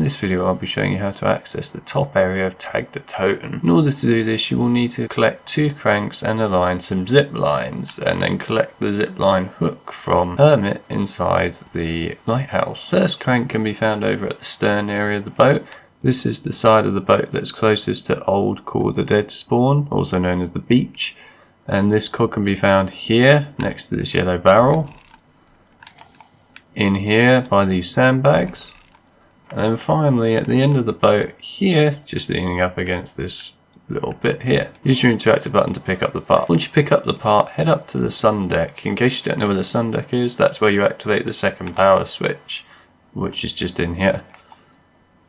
this video I'll be showing you how to access the top area of Tag Der Toten. In order to do this you will need to collect 2 cranks and align some zip lines, and then collect the zip line hook from Hermit inside the lighthouse. First crank can be found over at the stern area of the boat. This is the side of the boat that's closest to old Call the Dead spawn, also known as the beach. And this cog can be found here next to this yellow barrel, in here by these sandbags, and then finally at the end of the boat here, just leaning up against this little bit here. Use your interactive button to pick up the part. Once you pick up the part, head up to the sun deck. In case you don't know where the sun deck is, that's where you activate the second power switch, which is just in here.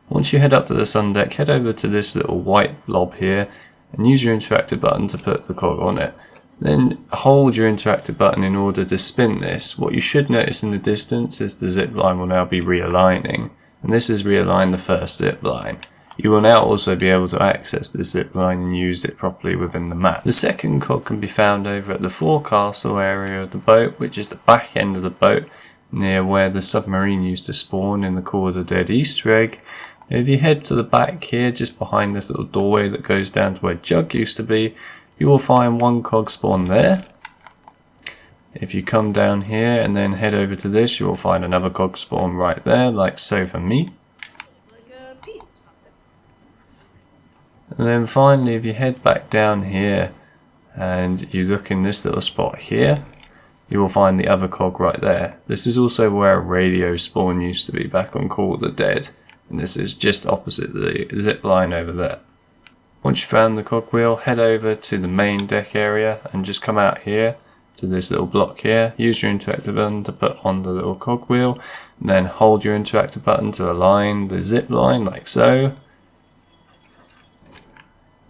Once you head up to the sun deck, head over to this little white blob here and use your interactive button to put the cog on it. Then hold your interactive button in order to spin this. What you should notice in the distance is the zip line will now be realigning, and this is realign the first zip line. You will now also be able to access the zip line and use it properly within the map. The second cog can be found over at the forecastle area of the boat, which is the back end of the boat near where the submarine used to spawn in the Call of the Dead Easter egg. If you head to the back here, just behind this little doorway that goes down to where Jug used to be, you will find 1 cog spawn there. If you come down here and then head over to this, you will find another cog spawn right there, like so for me. Like a piece of something. And then finally, if you head back down here and you look in this little spot here, you will find the other cog right there. This is also where a radio spawn used to be back on Call of the Dead, and this is just opposite the zip line over there. Once you've found the cogwheel, head over to the main deck area and just come out here to this little block here. Use your interactive button to put on the little cogwheel, and then hold your interactive button to align the zip line like so.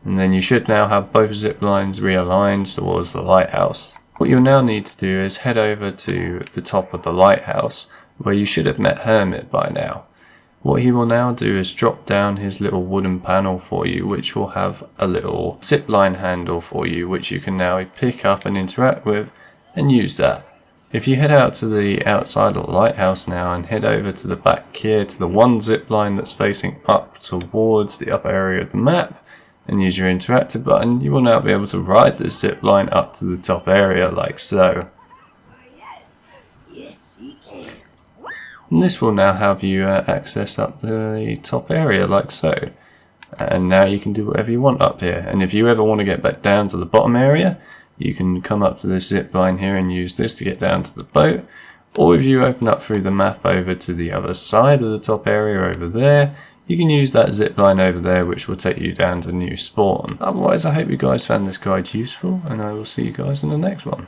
And then you should now have both zip lines realigned towards the lighthouse. What you'll now need to do is head over to the top of the lighthouse, where you should have met Hermit by now. What he will now do is drop down his little wooden panel for you, which will have a little zipline handle for you, which you can now pick up and interact with and use that. If you head out to the outside of the lighthouse now and head over to the back here to the one zipline that's facing up towards the upper area of the map and use your interactive button, you will now be able to ride the zipline up to the top area like so. And this will now have you access up the top area like so. And now you can do whatever you want up here. And if you ever want to get back down to the bottom area, you can come up to this zip line here and use this to get down to the boat. Or if you open up through the map over to the other side of the top area over there, you can use that zip line over there, which will take you down to new spawn. Otherwise, I hope you guys found this guide useful, and I will see you guys in the next one.